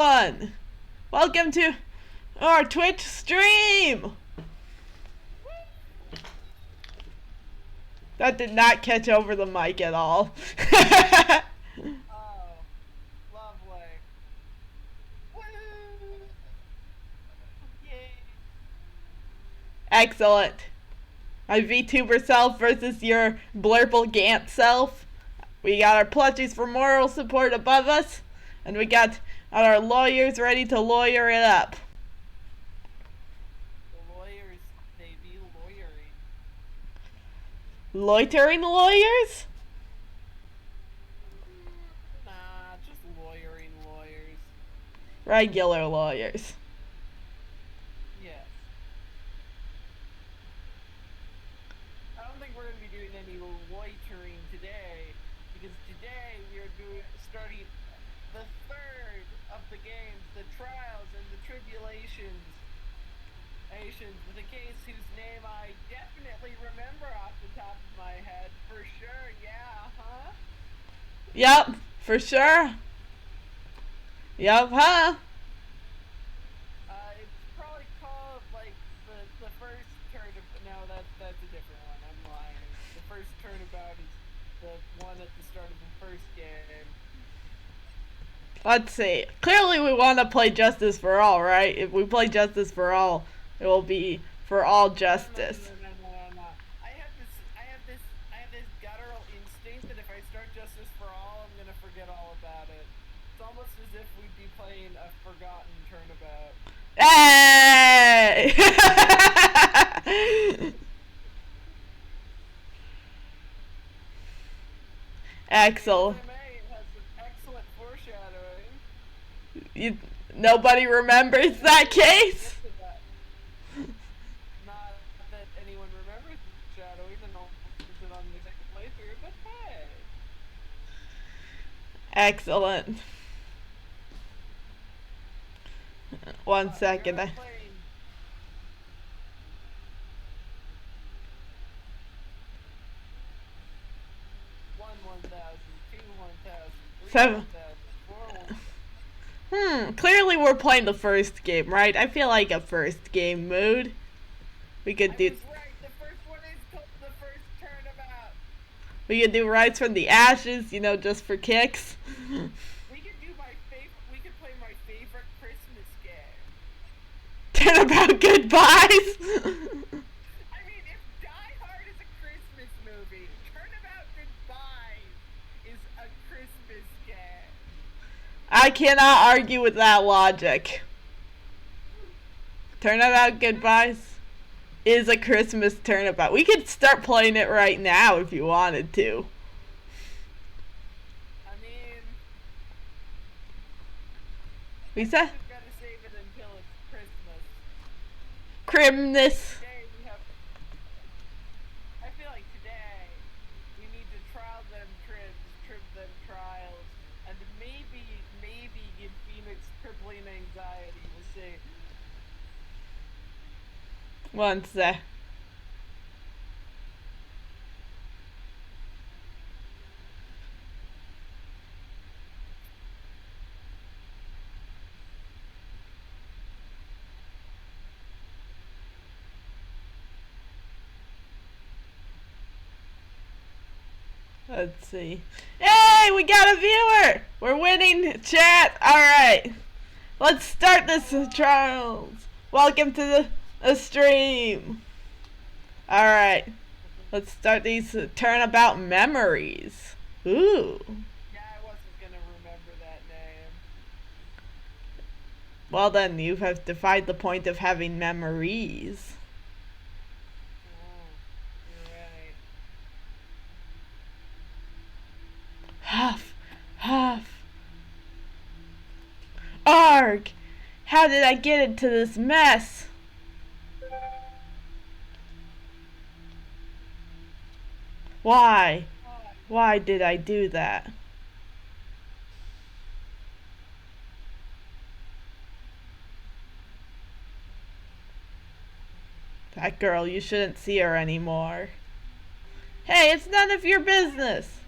everyone! Welcome to our Twitch stream! That did not catch over the mic at all. Oh, lovely. Woo! Yay! Excellent. My VTuber self versus your blurple Gant self. We got our plushies for moral support above us, and we got our lawyers ready to lawyer it up. The lawyers, they be lawyering. Loitering lawyers? Nah, just lawyering lawyers. Regular lawyers. Yes. I don't think we're going to be doing any loitering today, because today we are starting the third of the games, the trials and the tribulations. With a case whose name I definitely remember off the top of my head, for sure, yeah, huh? Yep, for sure. Yep, huh? It's probably called, like, the first turnabout. No, that's a different one, I'm lying. The first turnabout is the one at the start of the first game. Let's see. Clearly we want to play Justice for All, right? If we play Justice for All, it will be for all justice. No. I have this guttural instinct that if I start Justice for All, I'm gonna forget all about it. It's almost as if we'd be playing a forgotten turnabout. Hey! Axel. It has some excellent foreshadowing. Nobody remembers that case? Not that anyone remembers shadowing and all it on the second playthrough, but hey. Excellent. One second. One 1,000, two 1,000, three Seven. 1,000, four 1,000. Clearly we're playing the first game, right? I feel like a first game mood. We could do. I was right. The first one is called the first turnabout. We could do Rise from the Ashes, you know, just for kicks. We could play my favorite Christmas game. Turnabout goodbyes. I mean, if Die Hard is a Christmas movie, Turnabout Goodbyes is a Christmas game. I cannot argue with that logic. Turnabout goodbyes is a Christmas turnabout. We could start playing it right now if you wanted to. I mean, We said we've got to save it until it's Christmas. Crimness. Today we have. I feel like today we need to trial them tribs, trib them trials, and maybe give Phoenix crippling anxiety. We'll see. One sec. Let's see. Hey, we got a viewer! We're winning, chat! Alright. Let's start this trials. Welcome to the stream. Alright. Let's start these turnabout memories. Ooh. Yeah, I wasn't gonna remember that name. Well then, you have defied the point of having memories. You're right. Huff, huff. Arg! How did I get into this mess? Why? Why did I do that? That girl, you shouldn't see her anymore. Hey, it's none of your business.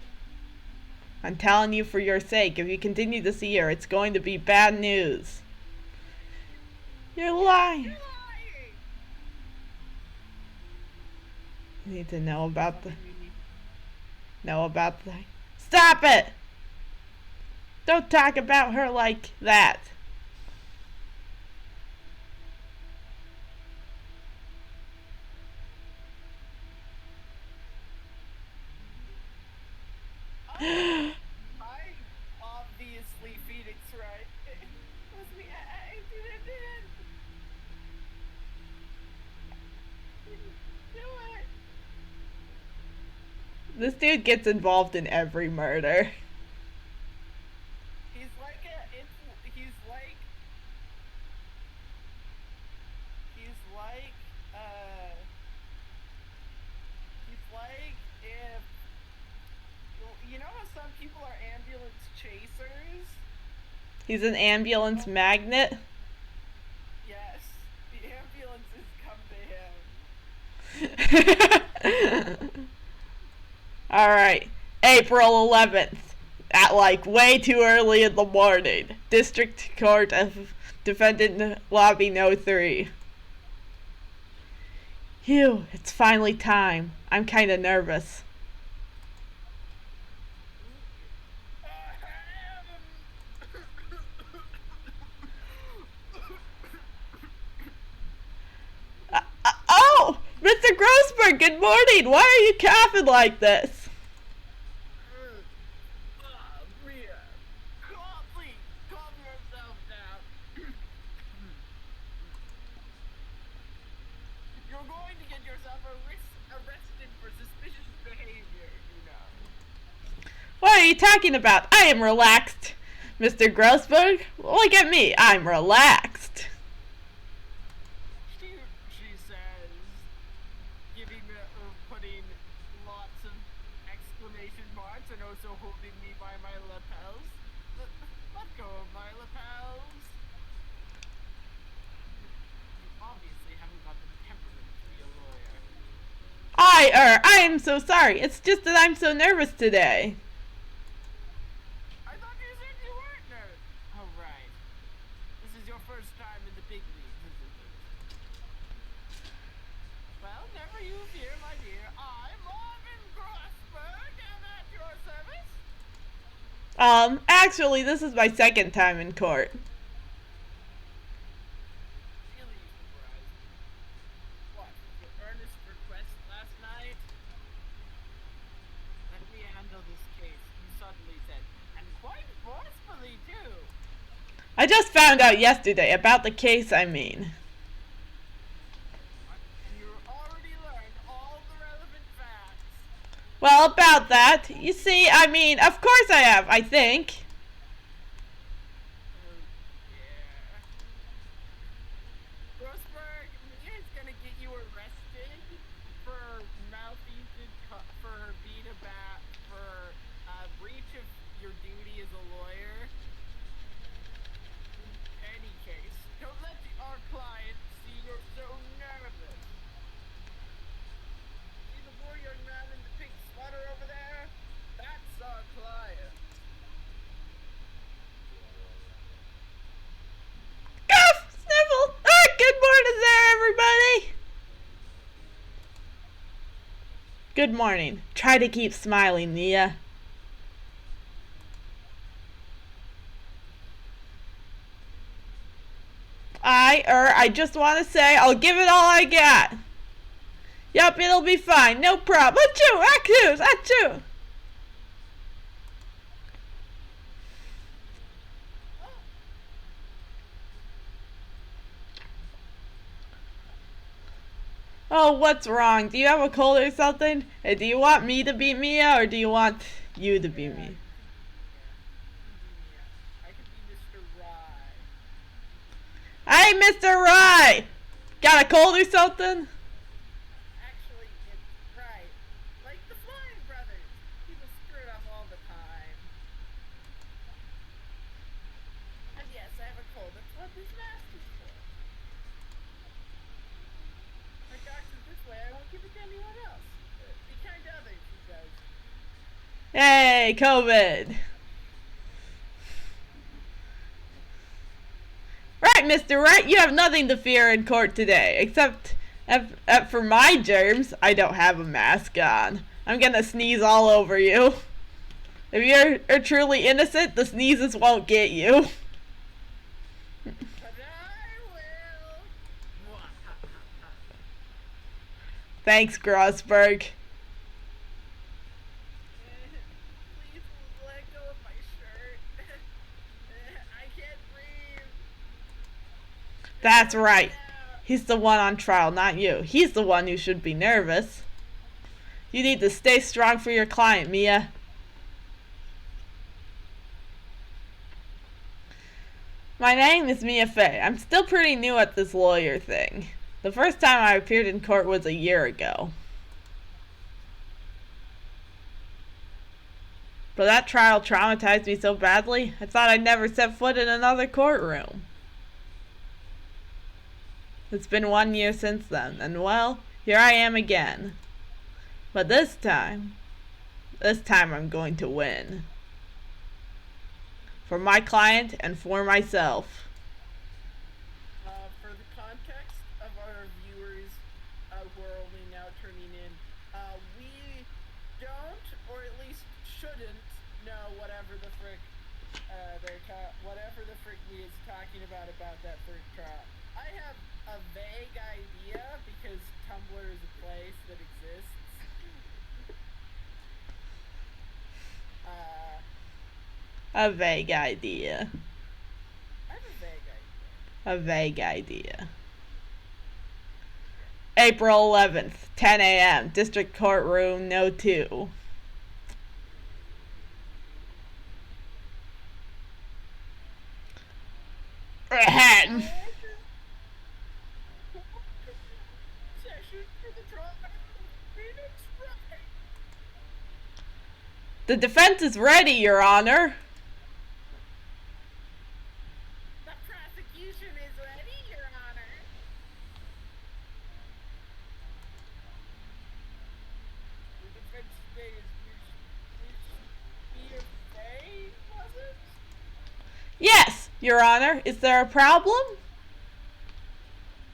I'm telling you for your sake, if you continue to see her, it's going to be bad news. You're lying. You're lying! You need to know about the... Something we need- Know about the... Stop it! Don't talk about her like that. I obviously Phoenix right. It was me. I didn't do it. This dude gets involved in every murder. He's like if you know how some people are ambulance chasers? He's an ambulance magnet. Yes, the ambulances come to him. Alright. April 11th. At like way too early in the morning. District Court of Defendant Lobby No. 3. Phew, it's finally time. I'm kinda nervous. Oh! Mr. Grossberg, good morning! Why are you coughing like this? Rhea, please, calm yourself down. You're going to get yourself arrested for suspicious behavior, you know. What are you talking about? I am relaxed. Mr. Grossberg, look at me. I'm relaxed. She says, putting lots of exclamation marks and also holding me by my lapels. Let go of my lapels. You obviously haven't got the temperament to be a lawyer. I am so sorry. It's just that I'm so nervous today. I thought you said you weren't nervous. Oh, right. This is your first time in the big leagues, isn't it? Well, never you fear, my dear. I'm Marvin Grossberg, and at your service. Actually, this is my second time in court. Really surprised. What, your earnest request last night? Let me handle this case, you suddenly said, and quite forcefully, too. I just found out yesterday about the case, I mean. And you already learned all the relevant facts. Well, about that, you see, I mean, of course I have, I think. Oh, yeah. Grossberg, Mia's gonna get you arrested for for being for breach of your duty as a lawyer. In any case, don't let our client see you're so nervous. See the poor young man in the pink sweater over there? That's our client. Cough! Sniffle! Good morning there, everybody! Good morning. Try to keep smiling, Nia. I just want to say I'll give it all I got. Yup, it'll be fine. No problem. Achoo! Achoo! Achoo! Oh, what's wrong? Do you have a cold or something? Hey, do you want me to beat Mia or do you want you to beat me? I could be Mr. Rye. Hey, Mr. Rye! Got a cold or something? Actually, it's right. Like the Flying Brothers. People screw it up all the time. And yes, I have a cold. That's what this mask is for. My doctor's this way. I won't give it to anyone else. Be kind to others, he says. Yay, COVID. Right, Mr. Right, you have nothing to fear in court today, except for my germs, I don't have a mask on. I'm gonna sneeze all over you. If you're truly innocent, the sneezes won't get you. But I will. Thanks, Grossberg. Please let go of my shirt. I can't breathe. That's right. He's the one on trial, not you. He's the one who should be nervous. You need to stay strong for your client, Mia. My name is Mia Fey. I'm still pretty new at this lawyer thing. The first time I appeared in court was a year ago. But that trial traumatized me so badly, I thought I'd never set foot in another courtroom. It's been 1 year since then, and well, here I am again. But this time I'm going to win. For my client and for myself. For the context of our viewers who are only now turning in, we don't, or at least shouldn't, know whatever the frick Lee is talking about that third trial. I have a vague idea because Tumblr is a place that exists. A vague idea. I have a vague idea. A vague idea. April 11th, 10 a.m., District Courtroom No. 2. Ahem. Session for the trial of Phoenix Wright. The defense is ready, Your Honor. The prosecution is ready, Your Honor. The defense today is Mia Fey, was it? Yes, Your Honor. Is there a problem?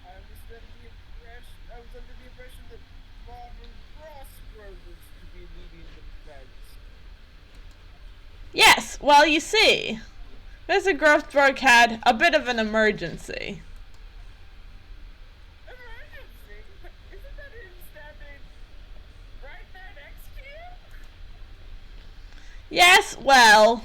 I was under the impression that Barbara Grossberg was to be leading the defense. Yes, well, you see, Mr. Grossberg had a bit of an emergency. Emergency? Isn't that him standing right there next to you? Yes, well,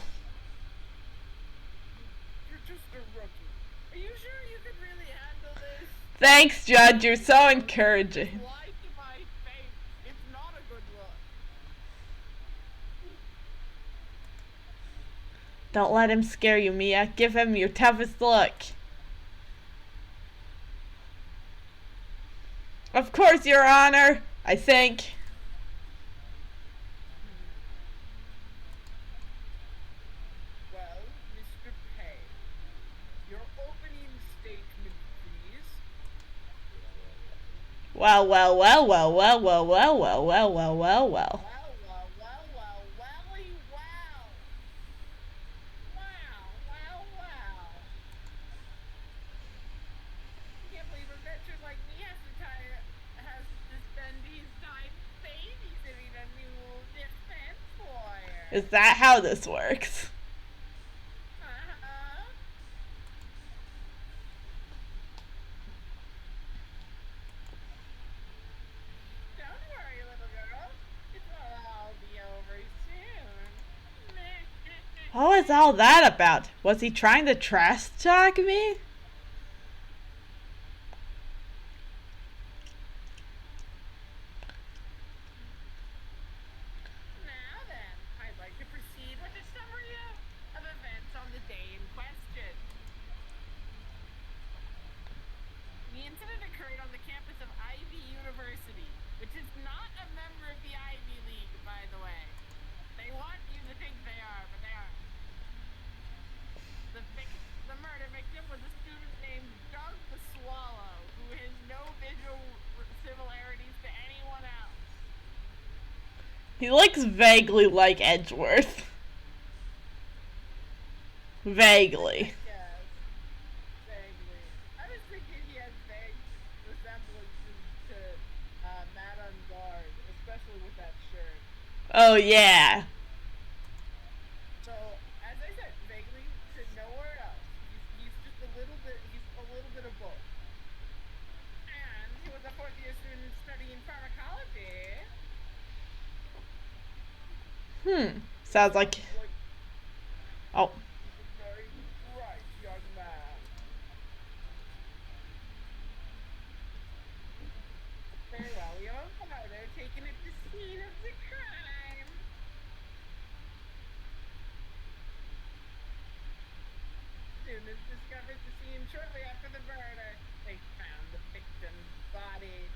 You're just a rookie. Are you sure you can really handle this? thanks, Judge. You're so encouraging. Lie to my face. It's not a good look. Don't let him scare you, Mia. Give him your toughest look. Of course, Your Honor. I think. Well, Mr. Pay, your opening statement, please. Well, well, well, well, well, well, well, well, well, well, well, well. Welly, wow. Wow. Can't believe a veteran like me has to spend his time babysitting a new defense lawyer. Is that how this works? Don't worry, little girl. It will all be over soon. What was all that about? Was he trying to trash talk me? Now then, I'd like to proceed with a summary of events on the day in question. The incident occurred on the campus of Ivy University, which is not a member of the Ivy League, by the way. They want you to think they are, but they aren't. The murder victim was a He looks vaguely like Edgeworth. Vaguely. Yes, vaguely. I was thinking he has vague resemblances to Matt on Guard, especially with that shirt. Oh yeah. So, as I said, vaguely to nowhere else. He's just a little bit. He's a little bit of both. And he was a fourth year student studying pharmacology. Sounds like. Like Oh. he's a very bright young man. Very well. We have a photo taken at the scene of the crime. Students discovered the scene shortly after the murder. They found the victim's body.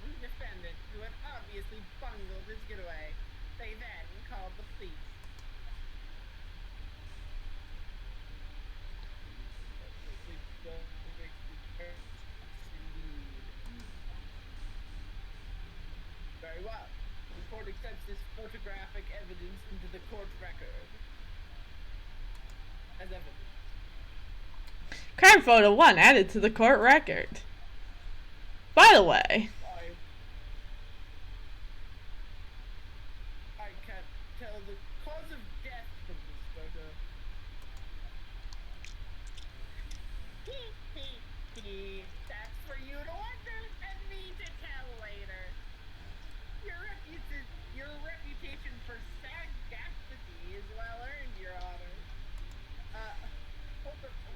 The defendant, who had obviously bungled his getaway. They then called the police. Very well. The court accepts this photographic evidence into the court record as evidence. Crime photo 1 added to the court record. By the way. I can't tell the cause of death from this photo. That's for you to wonder and me to tell later. Your reputation for sagacity is well earned, Your Honor.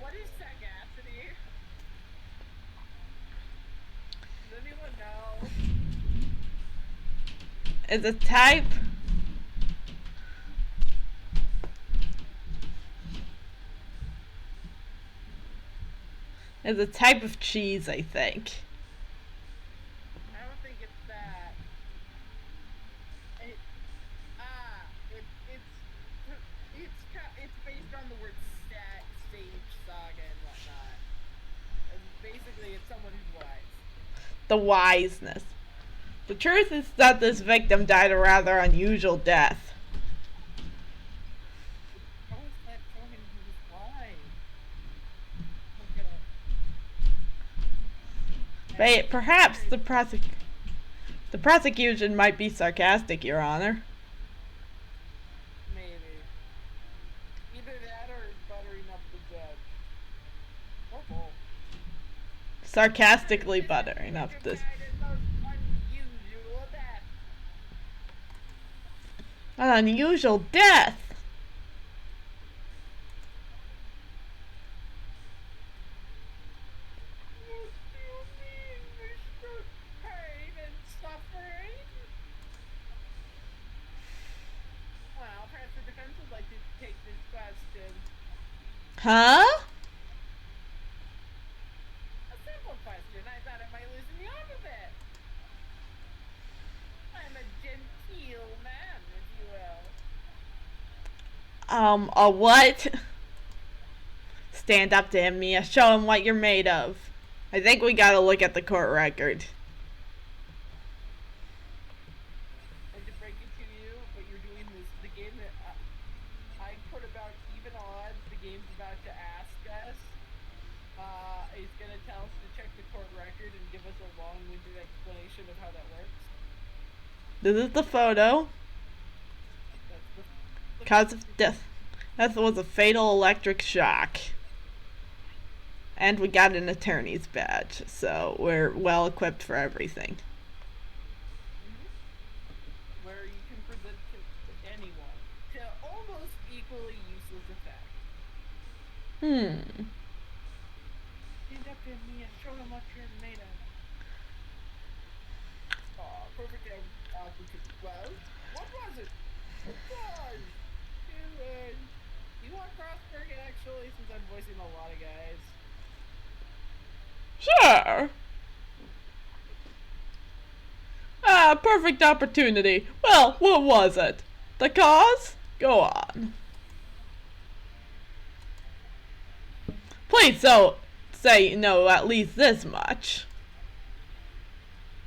What is sagacity? Does anyone know? Is a type. Is a type of cheese, I think. I don't think it's that. It's based on the word sage, saga, and whatnot. And basically, it's someone who's wise. The wiseness. The truth is that this victim died a rather unusual death. How is that showing he was wise? Look it up. But perhaps the prosecution might be sarcastic, Your Honor. Maybe. Either that or buttering up the judge. Or both. Sarcastically buttering up this. Unusual death. An unusual death. What do you mean, Mr. Pain and suffering? Well, perhaps the defense would like to take this question. Huh? A simple question. I thought it might loosen you up a bit. I'm a genteel man, if you will. A what? Stand up to him, Mia. Show him what you're made of. I think we gotta look at the court record. I hate to break it to you, but you're doing this. The game that I put about even odds, the game's about to ask us, is gonna tell us to check the court record and give us a long-winded explanation of how that works. This is the photo. That's the Cause of death. That was a fatal electric shock. And we got an attorney's badge, so we're well equipped for everything. where you can present to anyone to almost equally useless effect. Stand up to me and show them what you're made of. Aw, perfect opportunity. Well, what was it? It was. You want Crossberg actually, since I'm voicing a lot of guys? Sure. Perfect opportunity. Well, what was it? The cause? Go on. Please say you know at least this much.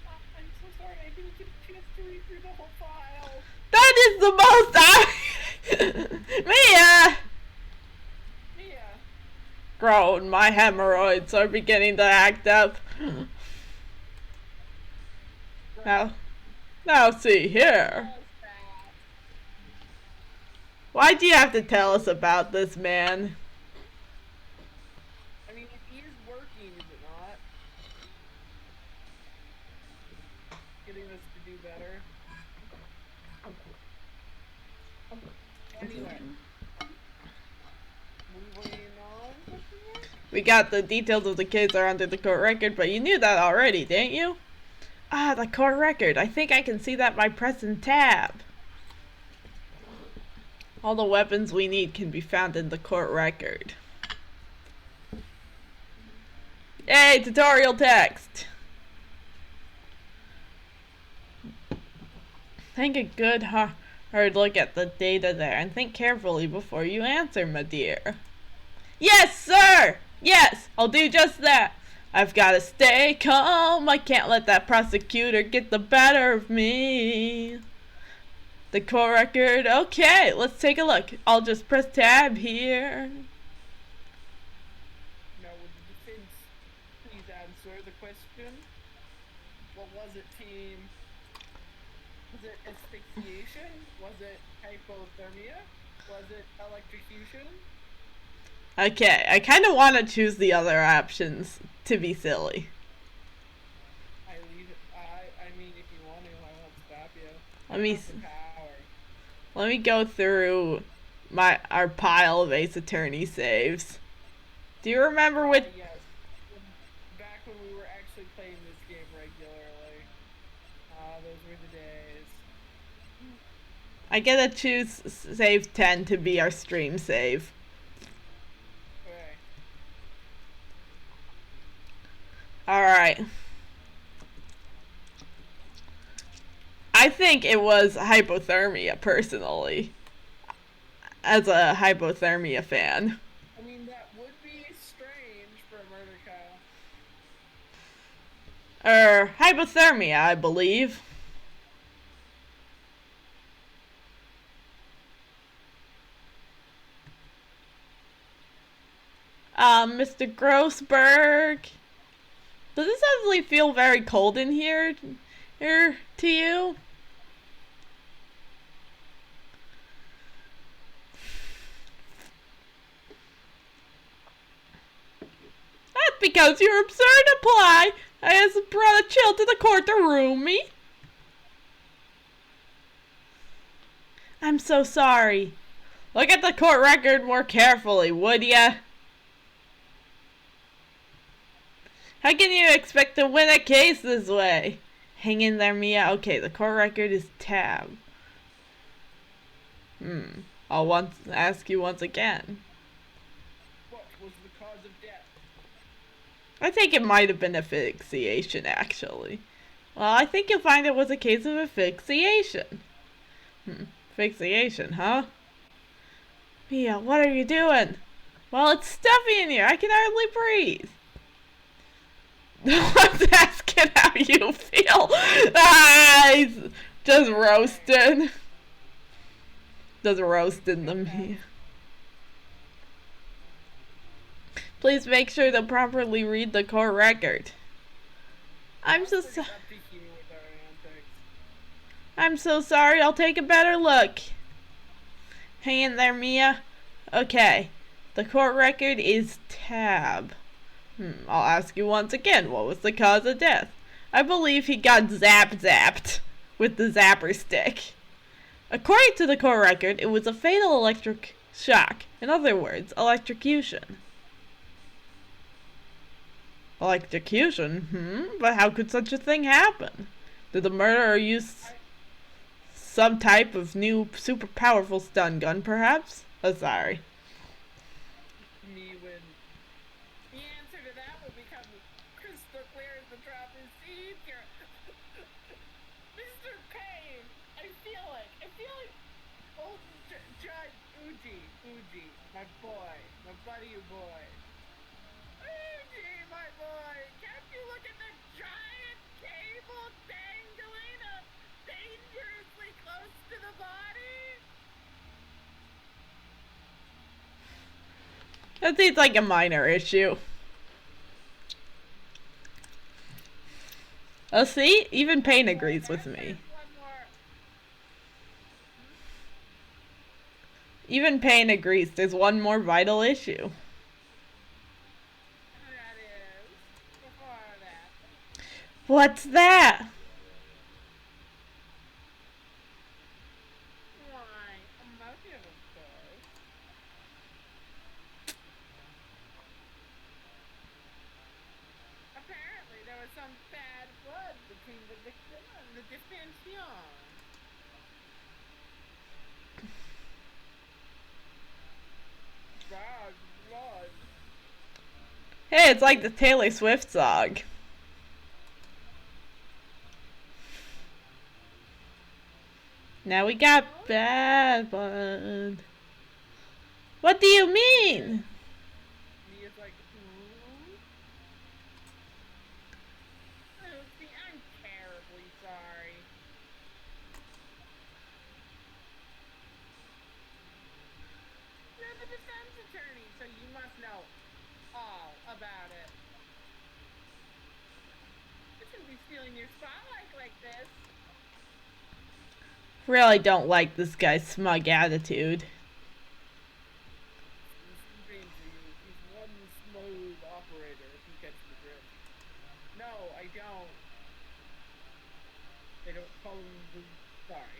I'm so sorry. is the most Mia! Mia. Groan, my hemorrhoids are beginning to act up. Right. Now see here. How's that? Why'd you have to tell us about this, man? I mean, it is working, is it not? Getting us to do better. Anyway. Moving on. We got the details of the case are under the court record, but you knew that already, didn't you? Ah, the court record. I think I can see that by pressing tab. All the weapons we need can be found in the court record. Yay, tutorial text! Take a good hard look at the data there and think carefully before you answer, my dear. Yes, sir! Yes, I'll do just that. I've got to stay calm. I can't let that prosecutor get the better of me. The court record. Okay, let's take a look. I'll just press tab here. Now, would the defense please answer the question? What was it, team? Was it asphyxiation? Was it hypothermia? Was it electrocution? Okay, I kind of want to choose the other options to be silly. I leave it. I mean, if you want to, I won't stop you. Let me Have the power. let me go through our pile of Ace Attorney saves. Do you remember which? Yes. Back when we were actually playing this game regularly. Those were the days. I get to choose save 10 to be our stream save. Okay. Alright. I think it was hypothermia, personally. As a hypothermia fan. I mean, that would be strange for a murder trial. Hypothermia, I believe. Mr. Grossberg. Does this suddenly feel very cold in here to you? That's because your absurd reply has brought a chill to the courtroom, me. I'm so sorry. Look at the court record more carefully, would ya? How can you expect to win a case this way? Hang in there, Mia. Okay, the court record is tab. I'll ask you once again. What was the cause of death? I think it might have been asphyxiation, actually. Well, I think you'll find it was a case of asphyxiation. Asphyxiation, huh? Mia, what are you doing? Well, it's stuffy in here. I can hardly breathe. No one's asking how you feel. He's just roasting. Just roasting them here. Please make sure to properly read the court record. I'm so sorry. I'm so sorry. I'll take a better look. Hang in there, Mia. Okay. The court record is tab. I'll ask you once again, what was the cause of death? I believe he got zapped with the zapper stick. According to the court record, it was a fatal electric shock. In other words, electrocution. Electrocution? But how could such a thing happen? Did the murderer use some type of new super powerful stun gun, perhaps? Oh, sorry. The answer to that would become crystal clear as the drop is deep here. Mr. Payne, I feel like old Judge Uji, my boy, my buddy boy. Uji, my boy, can't you look at the giant cable dangling up dangerously close to the body? That seems like a minor issue. Oh, see? Even Payne agrees with me. One more. Even Payne agrees there's one more vital issue. And that is before that. What's that? Why, a motive, of course. Apparently, there was some bad blood between the victim and the defension. Bad blood. Hey, it's like the Taylor Swift song. Now we got bad blood. What do you mean? Mia's like, ooh. Lucy, I'm terribly sorry. You're the defense attorney, so you must know all about it. You shouldn't be stealing your spotlight like this. Really don't like this guy's smug attitude. He's one smooth operator, if you catch the drift. No, I don't. They don't call him the... Sorry.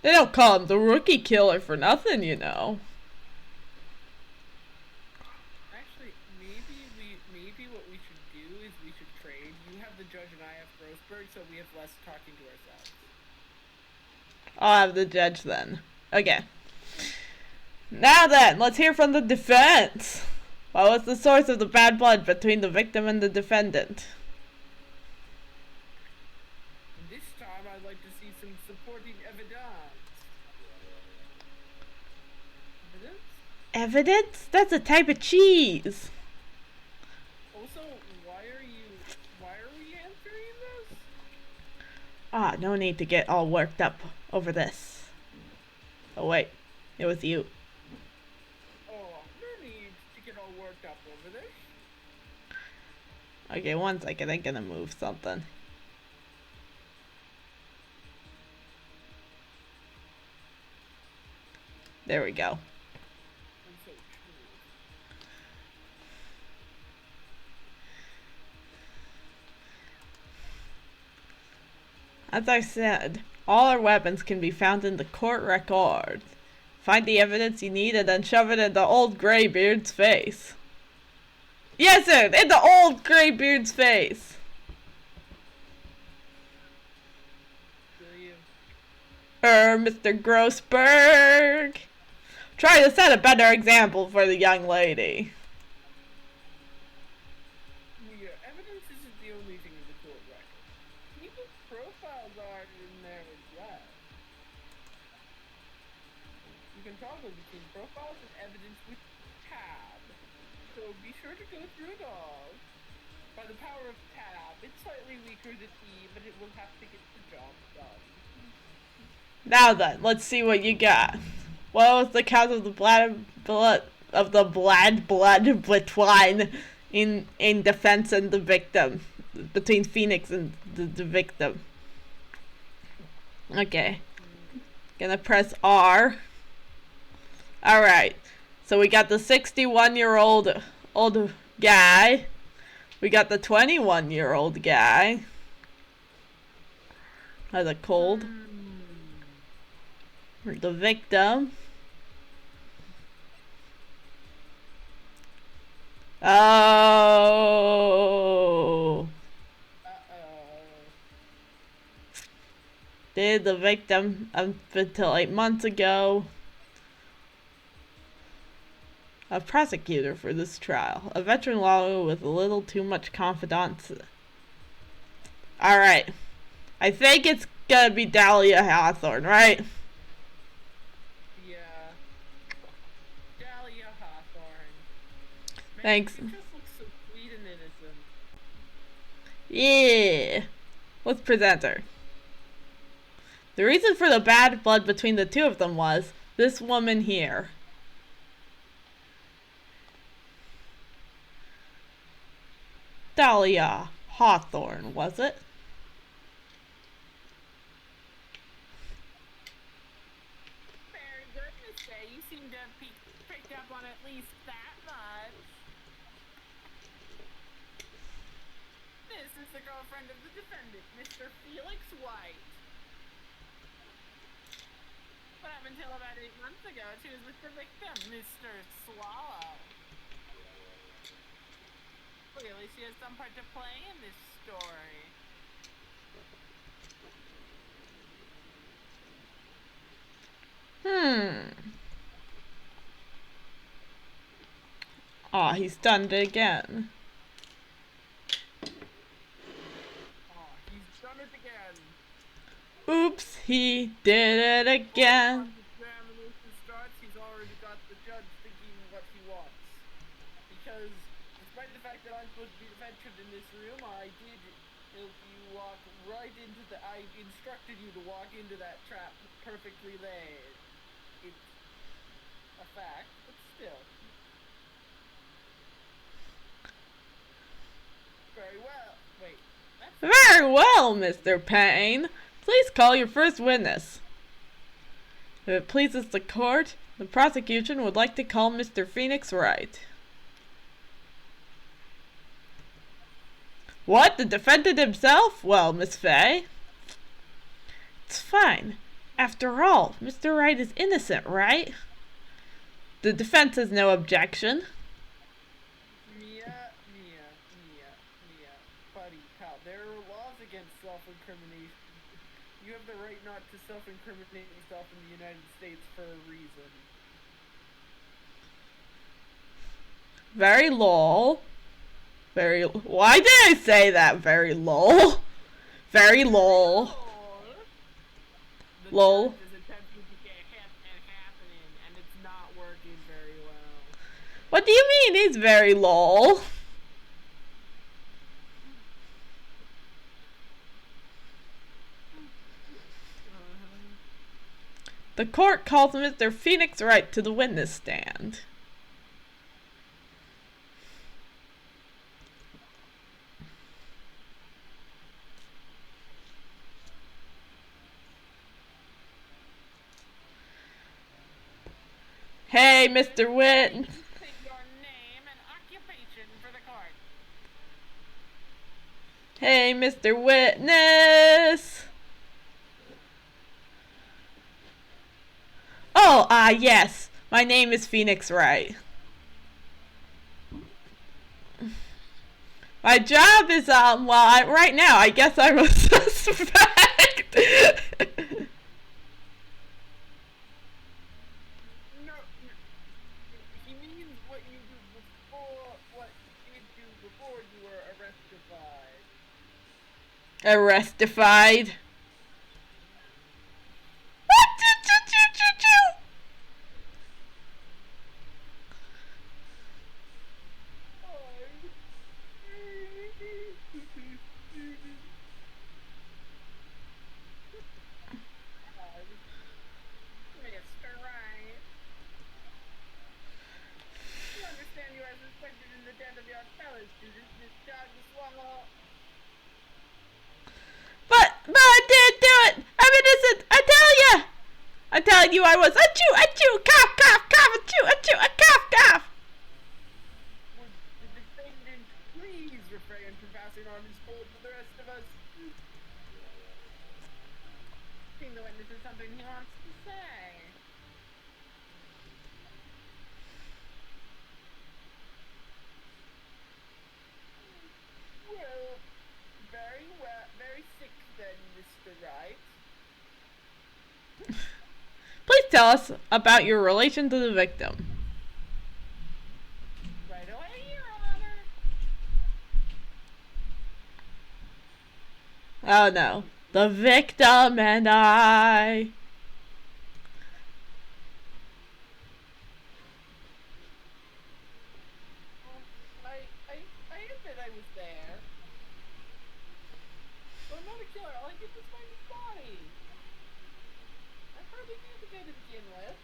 They don't call him the rookie killer for nothing, you know. Actually, maybe what we should do is we should trade. You have the judge and I have Grossberg, so we have less talking to ourselves. I'll have the judge then. Okay. Now then, let's hear from the defense. What was the source of the bad blood between the victim and the defendant? And this time I'd like to see some supporting evidence. Evidence? Evidence? That's a type of cheese. Also, why are we answering this? Ah, no need to get all worked up over this. Oh wait, it was you. Oh, no need to get all worked up over this. Okay, one second, I'm gonna move something. There we go. I'm so true. As I said, all our weapons can be found in the court record. Find the evidence you need and then shove it in the old graybeard's face. Yes, sir, in the old graybeard's face. Will you? Mr. Grossberg. Try to set a better example for the young lady. Yeah, evidence isn't the only thing in the court record. People's profiles are in there as well. You can toggle between profiles and evidence with tab. So be sure to go through it all. By the power of tab, it's slightly weaker than E, but it will have to get the job done. Now then, let's see what you got. What was the cause of the blood between in defense and the victim, between Phoenix and the victim? Okay, gonna press R. All right, so we got the 61-year-old old guy. We got the 21-year-old guy. Has a cold. The victim. Oh. Did the victim up until 8 months ago. A prosecutor for this trial. A veteran lawyer with a little too much confidence. Alright. I think it's gonna be Dahlia Hawthorne, right? Dahlia Hawthorne. Man, Thanks. You just look so sweet and innocent. Yeah. Let's present her. The reason for the bad blood between the two of them was this woman here. Dahlia Hawthorne, was it? Very good, Miss Day. You seem to have picked up on at least that much. This is the girlfriend of the defendant, Mr. Felix White. But up until about 8 months ago, she was with the victim, Mr. Swallow. Clearly, she has some part to play in this story. Aw, he's done it again. Oh, he's done it again. Oops, he did it again. Once the examination starts, he's already got the judge thinking what he wants. Because, despite the fact that I'm supposed to be the veteran in this room, I did help you walk right into I instructed you to walk into that trap perfectly laid. It's a fact, but still. Very well. Wait. Very well, Mr. Payne. Please call your first witness. If it pleases the court, the prosecution would like to call Mr. Phoenix Wright. What? The defendant himself? Well, Miss Fay. It's fine. After all, Mr. Wright is innocent, right? The defense has no objection. Mia. Buddy, pal, there are laws against self-incrimination. You have the right not to self-incriminate yourself in the United States for a reason. Very lol. Why did I say that? Very lol. Very lol. The Lol. judge is attempting to get hip and happening, and it's not working very well. What do you mean he's very lol? The court calls Mr. Phoenix Wright to the witness stand. Hey, Mr. Witt. State your name and occupation for the court. Hey, Mr. Witness. Oh, yes. My name is Phoenix Wright. My job is, right now, I guess I'm a suspect. No. He means what you do before you were arrestified. Arrestified. What did you do? Mr. Wright. You understand you are suspected in the death of your fellow student, Miss Doggy Swallow. But I didn't do it. I'm innocent. I tell ya. I'm telling you I was. Achoo, cough, achoo, cough, cough. Would the defendant please refrain from passing on his fault to the rest of us? Seeing the witness is something he wants to say. Well, very sick then, Mr. Wright. Please tell us about your relation to the victim. Right away, Your Honor. Oh no. The victim and I. I admit I was there. But I'm not a killer. All I did was find his body. I hardly knew the guy to begin with.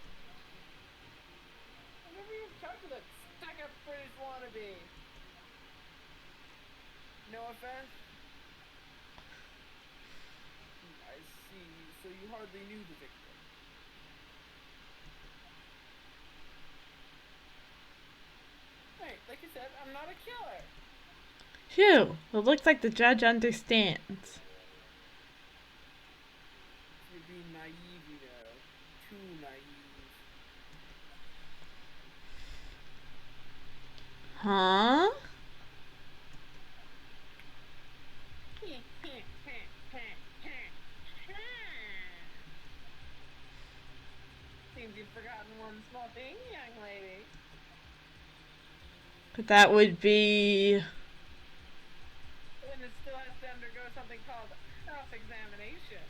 I never even talked to that stuck-up British wannabe. No offense. I see. So you hardly knew the victim. Right, like I said, I'm not a killer. Phew, it looks like the judge understands. You're being naive, you know. Too naive. Huh? Seems you've forgotten one small thing, young lady. That would be... Witness still has to undergo something called cross-examination,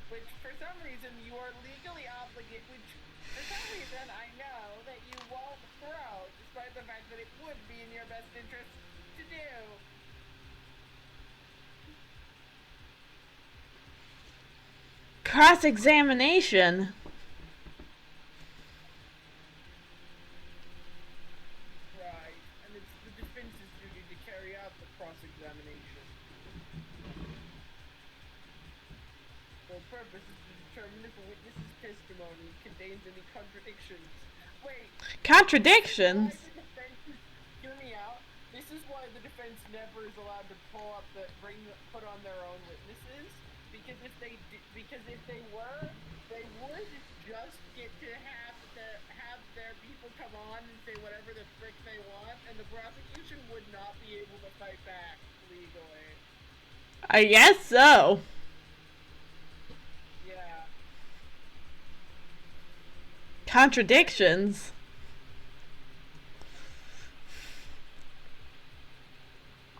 which for some reason you are legally obligated, which for some reason I know that you won't throw, despite the fact that it would be in your best interest to do. Cross-examination? Right, and it's the defense's duty to carry out the cross-examination. The purpose is to determine if a witness's testimony contains any contradictions. Wait. Contradictions? Hear me out. This is why the defense never is allowed to put on their own witnesses, because if they were, they would just get to have their people come on and say whatever the frick they want, and the prosecution would not be able to fight back legally. I guess so. Yeah. Contradictions?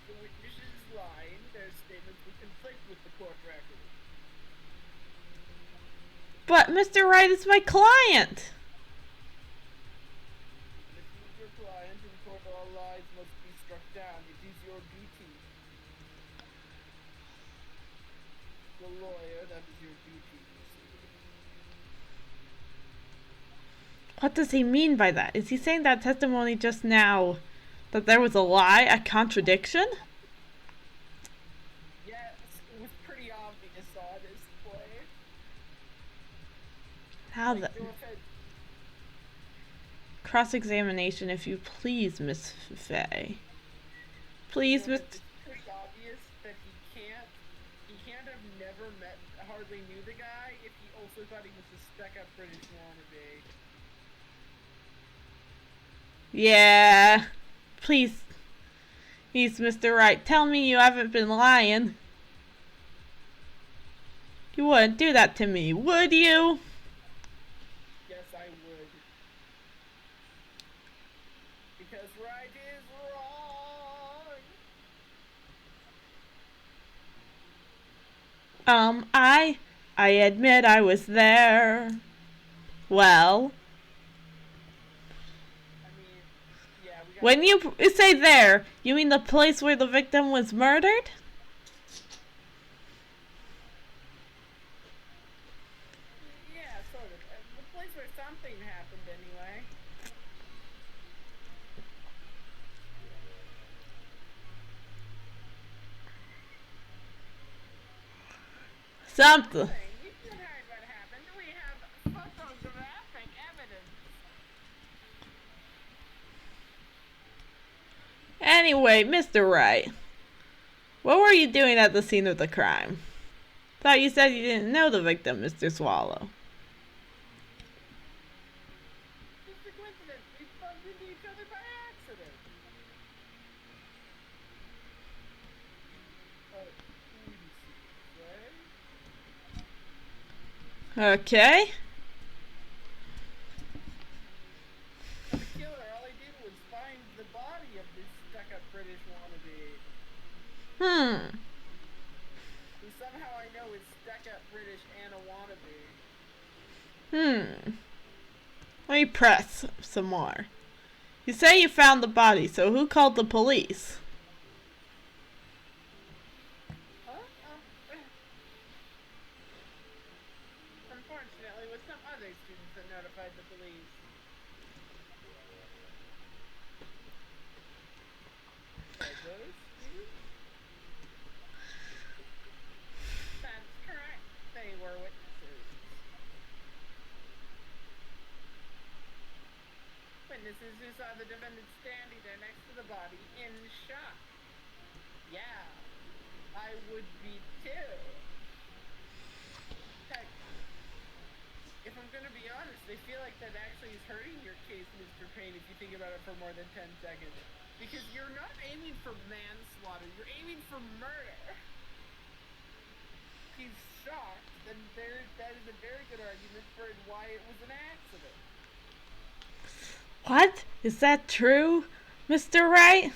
The witnesses lying, their statements would conflict with the court record. But Mr. Wright is my client. If you your client in court, all lies must be struck down. It is your duty. The lawyer, that is your duty. What does he mean by that? Is he saying that testimony just now that there was a lie, a contradiction? Yes, it was pretty obvious, honestly. How the... Cross-examination, if you please, Miss Faye. Please, Miss... It's pretty obvious that he can't have never hardly knew the guy if he also thought he was a stuck-up British wannabe. Yeah. Please, Mr. Wright, tell me you haven't been lying. You wouldn't do that to me, would you? Yes, I would. Because right is wrong. I admit I was there. Well... When you say there, you mean the place where the victim was murdered? Yeah, sort of. The place where something happened, anyway. Something. You can heard what happened. We have photographic evidence. Anyway, Mr. Wright, what were you doing at the scene of the crime? Thought you said you didn't know the victim, Mr. Swallow. Just a coincidence. We bumped into each other by accident. Okay. The killer, all he did was find the body of this stuck-up British wannabe. Who somehow I know is stuck-up British and a wannabe. Let me press some more. You say you found the body, so who called the police? Unfortunately, it was some other students that notified the police. Those students? witnesses who saw the defendant standing there next to the body in shock. Yeah, I would be too. Heck, if I'm gonna be honest, I feel like that actually is hurting your case, Mr. Payne, if you think about it for more than 10 seconds. Because you're not aiming for manslaughter, you're aiming for murder. He's shocked, then that is a very good argument for why it was an accident. What? Is that true, Mr. Wright?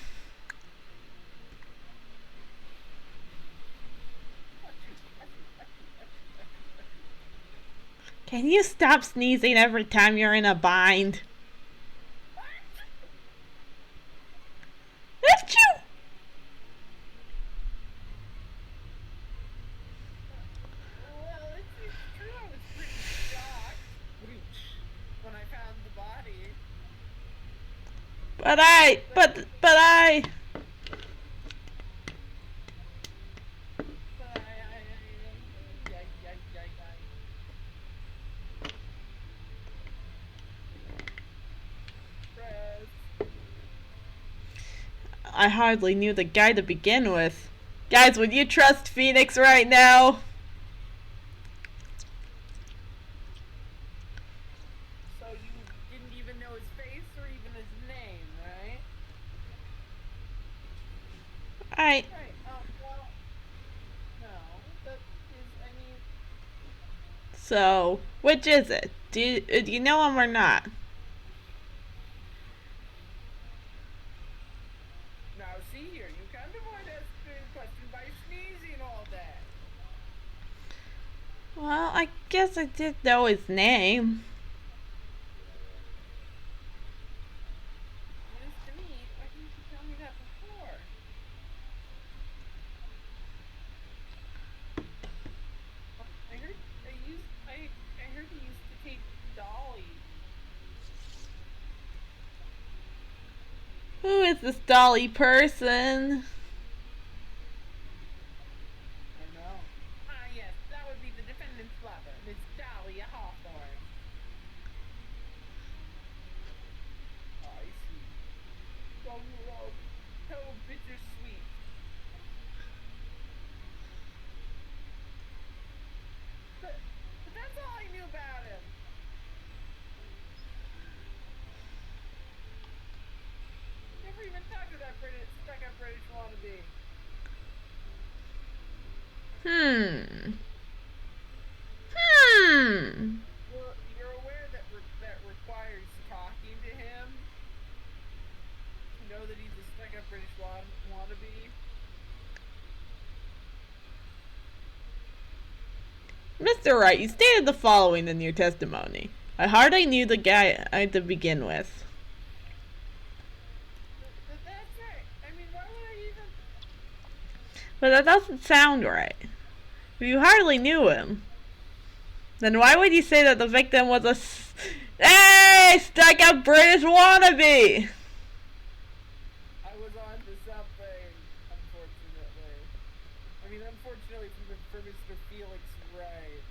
Can you stop sneezing every time you're in a bind? Achoo! Well, it's true I was pretty shocked when I found the body. But I... But I... I hardly knew the guy to begin with. Guys, would you trust Phoenix right now? So you didn't even know his face or even his name, right? Right. Well, no. That is, I mean... So, which is it? Do you know him or not? Now, see here, you can't avoid asking a question by sneezing all day. Well, I guess I did know his name. News to me, why didn't you tell me that before? I heard he used to take Dolly. Who is this Dolly person? I know. Ah, yes, that would be the defendant's lover, Miss Dahlia Hawthorne. I see. So love, so bittersweet. But that's all I knew about him. Never even talked to that stuck-up British wannabe. Well, you're aware that that requires talking to him to know that he's a stuck-up British wannabe. Mr. Wright, you stated the following in your testimony. I hardly knew the guy to begin with. That's right. I mean, why would I even... But that doesn't sound right. If you hardly knew him, then why would you say that the victim was a stuck-up British wannabe? I was on to something, unfortunately. I mean, unfortunately for Mr. Felix Wright.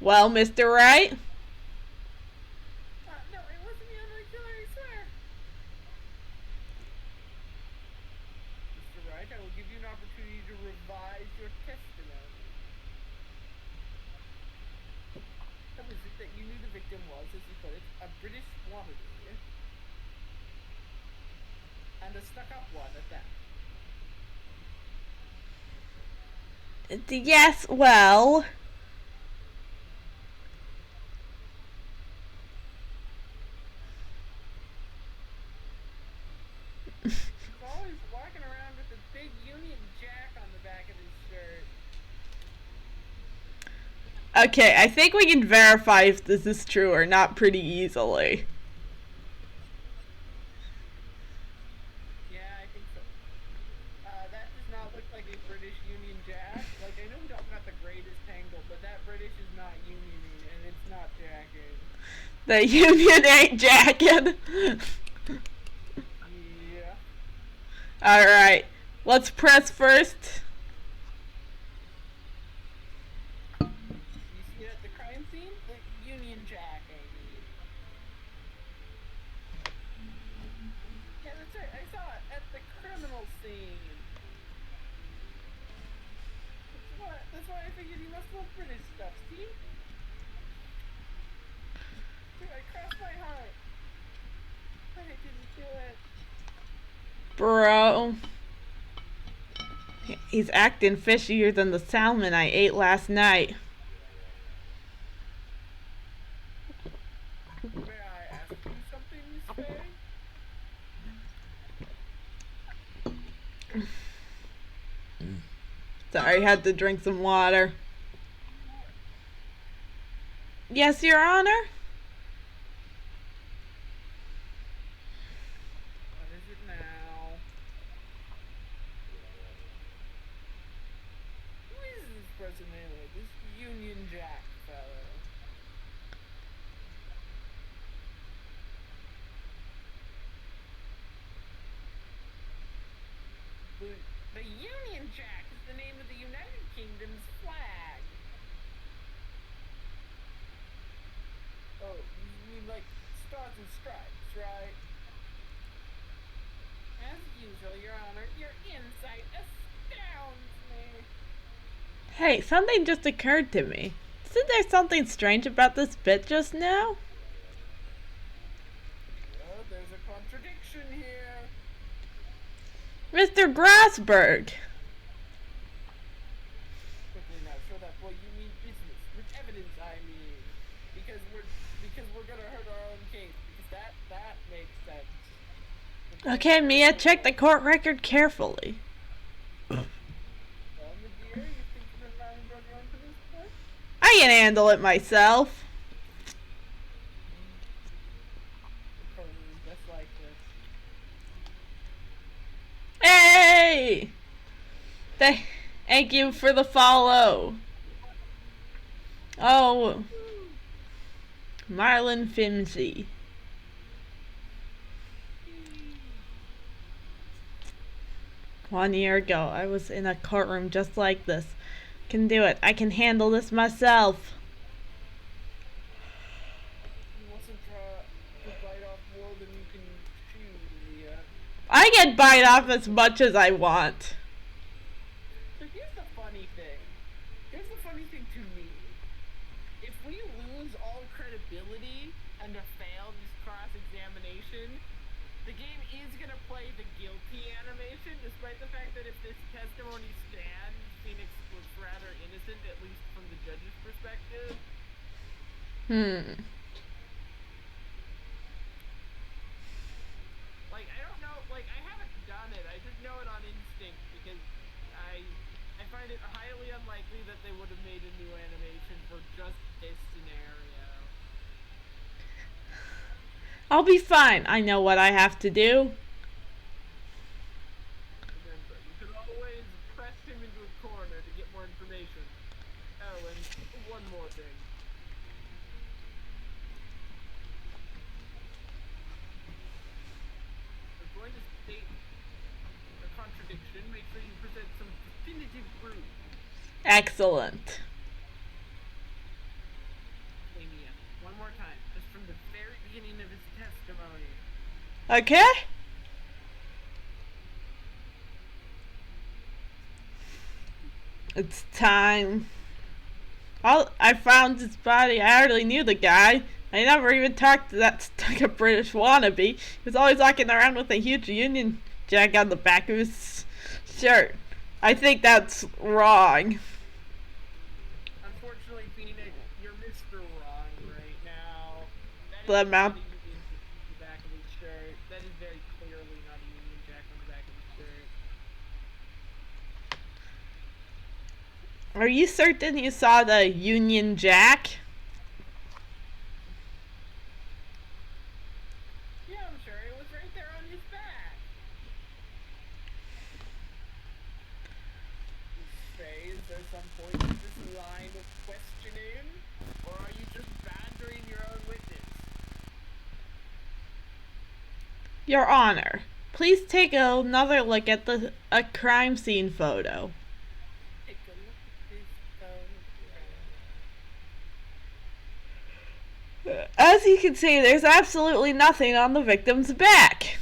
Well, Mr. Wright? No, it wasn't me on my killer, I swear. Mr. Wright, I will give you an opportunity to revise your testimony. How is it that you knew the victim was, as you put it, a British wannabe? And a stuck-up one at that. Yes, well... He's always walking around with a big Union Jack on the back of his shirt. Okay, I think we can verify if this is true or not pretty easily. Yeah, I think so. That does not look like a British Union Jack. Like, I know we don't got the greatest angle, but that British is not unioning, and it's not jacking. The Union ain't jacking. Yeah. Alright, let's press first. scene? The Union Jack, I mean. Yeah, that's right. I saw it at the criminal scene. That's why I figured he must love British stuff. See? Dude, I crossed my heart. But I didn't do it. Bro. He's acting fishier than the salmon I ate last night. May I ask you something, Miss Faye? Sorry, had to drink some water. Yes, Your Honor? What is it now? Who is this person anyway? This Union Jack fellow? The Union Jack is the name of the United Kingdom's flag. Oh, you mean like stars and stripes, right? As usual, Your Honor, your insight astounds me. Hey, something just occurred to me. Isn't there something strange about this bit just now? Oh, there's a contradiction here. Mr. Grassberg! Quickly now, show that boy you mean business. With evidence, I mean. Because we're gonna hurt our own case. Because that makes sense. Okay, Mia, check the court record carefully. Well, my dear, you think you've been lying on your own to this point? I can handle it myself. Just like this. Hey! Thank you for the follow. Oh. Marlon Fimsey. One year ago, I was in a courtroom just like this. Can do it. I can handle this myself. You mustn't try to bite off more than you can chew, Leah. I can bite off as much as I want. So here's the funny thing. Here's the funny thing to me. If we lose all credibility and fail this cross-examination, the game is going to play the guilty animation, despite the fact that if this testimony stands, Phoenix looks rather innocent, at least from the judge's perspective. Like, I don't know, like, I haven't done it. I just know it on instinct because I find it highly unlikely that they would have made a new animation for just this scenario. I'll be fine. I know what I have to do. Remember, you can always press him into a corner to get more information. Oh, and one more thing. We're going to state a contradiction. Make sure you present some definitive proof. Excellent. Mia, one more time, just from the very beginning of his testimony. Okay? It's time. I found his body. I hardly knew the guy. I never even talked to that stuck-up British wannabe. He was always walking around with a huge Union Jack on the back of his shirt. I think that's wrong. Unfortunately, Phoenix, you're Mr. Wrong right now. That The is amount- not a Union Jack on the back of his shirt. That is very clearly not a Union Jack on the back of his shirt. Are you certain you saw the Union Jack? Yeah, I'm sure it was right there on his back. Faye, is there some point to this line of questioning? Or are you just badgering your own witness? Your Honor, please take another look at a crime scene photo. Take a look at this photograph. As you can see, there's absolutely nothing on the victim's back.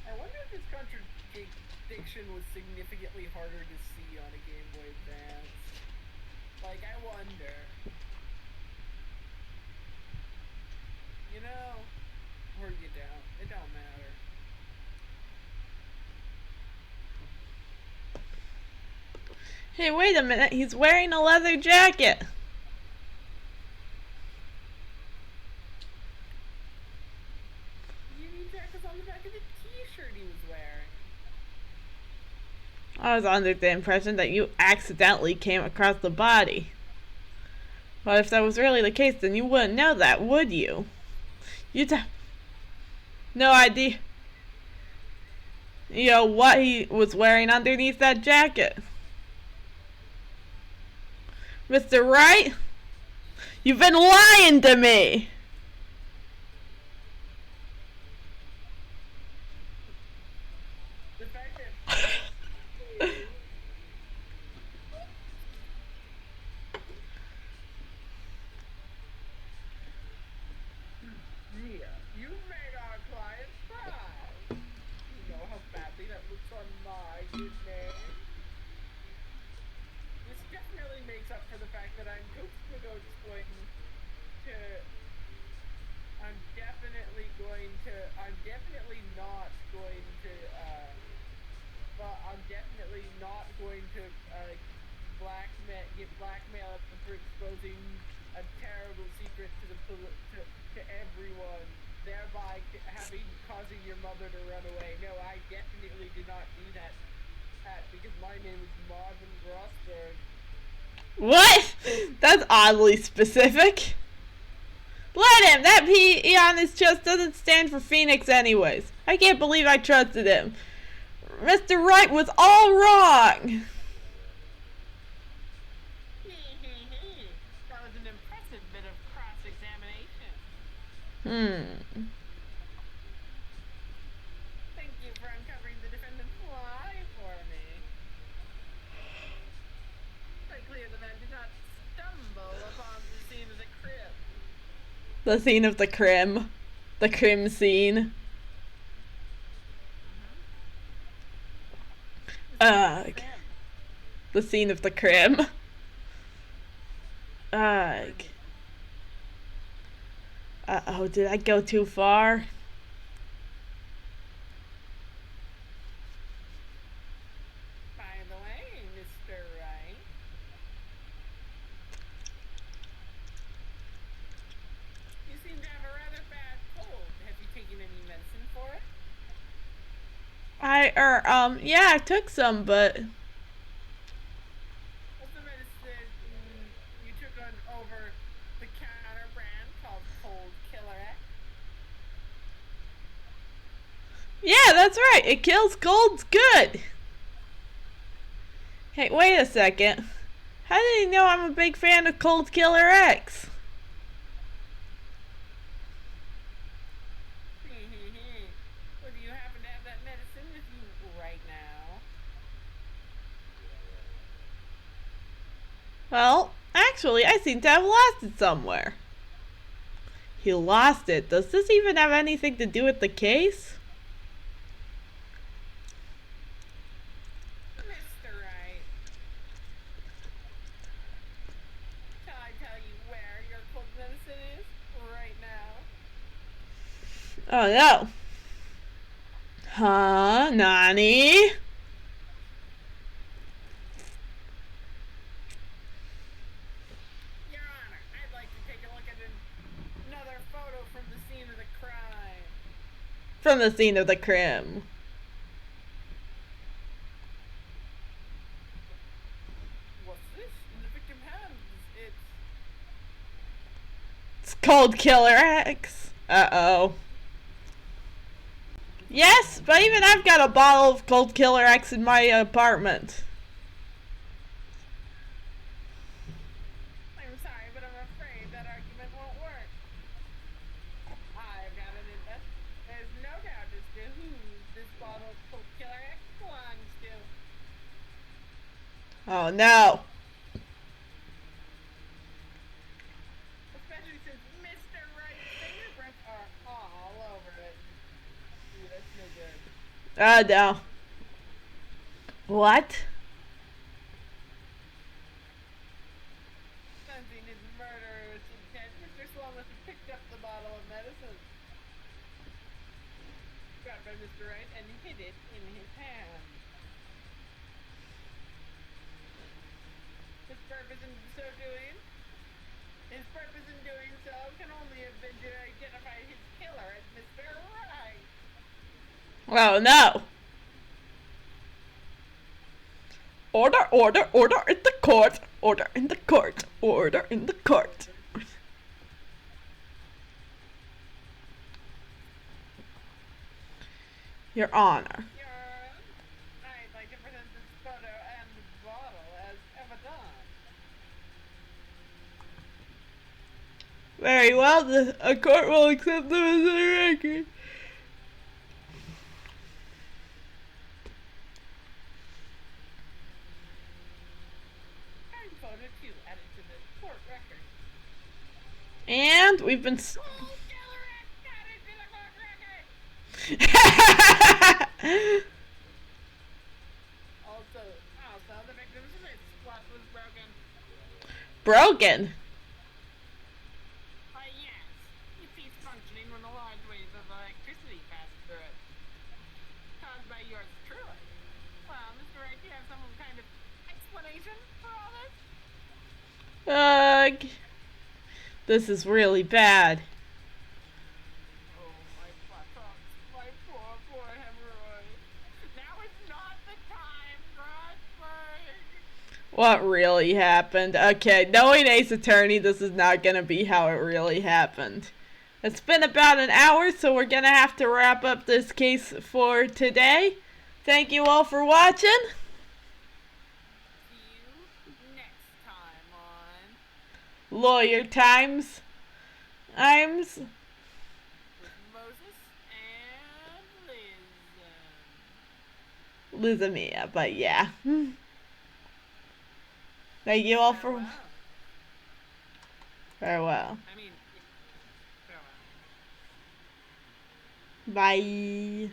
I wonder if this contradiction was significantly harder to see on a Game Boy Advance. Like, I wonder. You know, or you don't. It don't matter. Hey, wait a minute. He's wearing a leather jacket. Union Jack was on the back of the t-shirt he was wearing. I was under the impression that you accidentally came across the body. Well, if that was really the case, then you wouldn't know that, would you? You'd have no idea. You know what he was wearing underneath that jacket. Mr. Wright? You've been lying to me! The fact that Mia, you made our client cry. You know how badly that looks on my good name. This definitely makes up for the fact that I'm definitely going to I'm definitely not going to but I'm definitely not going to get blackmailed for exposing a terrible secret to everyone, thereby causing your mother to run away. No, I definitely did not do that because my name is Marvin Grossberg. What? That's oddly specific. Let him! That P on his chest doesn't stand for Phoenix anyways. I can't believe I trusted him. Mr. Wright was all wrong. That was an impressive bit of cross-examination. Thank you for uncovering the defendant's lie for me. Quite clear the man did not stumble upon the scene of the crime. The scene of the crime. The crime scene. Ugh. The scene of the crime. Ugh. Uh-oh, did I go too far? By the way, Mr. Wright, you seem to have a rather bad cold. Have you taken any medicine for it? Yeah, I took some, but What's the medicine you took on over the counter brand called Cold Killer X? yeah, that's right. It kills colds good. Hey, wait a second. How did he know I'm a big fan of Cold Killer X? Well, do you happen to have that medicine with you right now? Well, actually, I seem to have lost it somewhere. He lost it. Does this even have anything to do with the case? Mr. Wright, shall I tell you where your cold medicine is right now? Oh no. Huh? Nani? Your Honor, I'd like to take a look at another photo from the scene of the crime. From the scene of the crime. What's this? In the victim's hands, It's Cold Killer X. Uh-oh. Yes, but even I've got a bottle of Cold Killer X in my apartment. I'm sorry, but I'm afraid that argument won't work. I've got an invest. There's no doubt as to who this bottle of Cold Killer X belongs to. Oh no. Especially since Mr. Wright Ooh, that's no good. No. What? Sensing his murderous intent, Mr. Slomus picked up the bottle of medicine dropped by Mr. Wright and hid it in his hand. His purpose in so doing His purpose in doing so can only have been to identify his killer as Mr. Wright. Oh no. Order, order, order in the court. Order in the court. Order in the court. Your Honor. I'd like to present this photo and bottle as evidence. Very well, a court will accept them as a record. And photo 2 added to the court record. And we've been... Cool killer added to the court record! Also, the victim's wrist watch was broken. Broken? Why, yes. It ceased functioning when a large wave of electricity passed through it. Caused by yours truly. Well, Mr. Wright, do you have some kind of explanation for all this? This is really bad. Oh, my buttocks. My poor hemorrhoid. Now is not the time, Grudberg. What really happened? Okay, knowing Ace Attorney, this is not gonna be how it really happened. It's been about an hour, so we're gonna have to wrap up this case for today. Thank you all for watching. See you next time on Lawyer Times. with Moses and Lizamia, but yeah. Thank you all for... Farewell. I mean, farewell. Bye.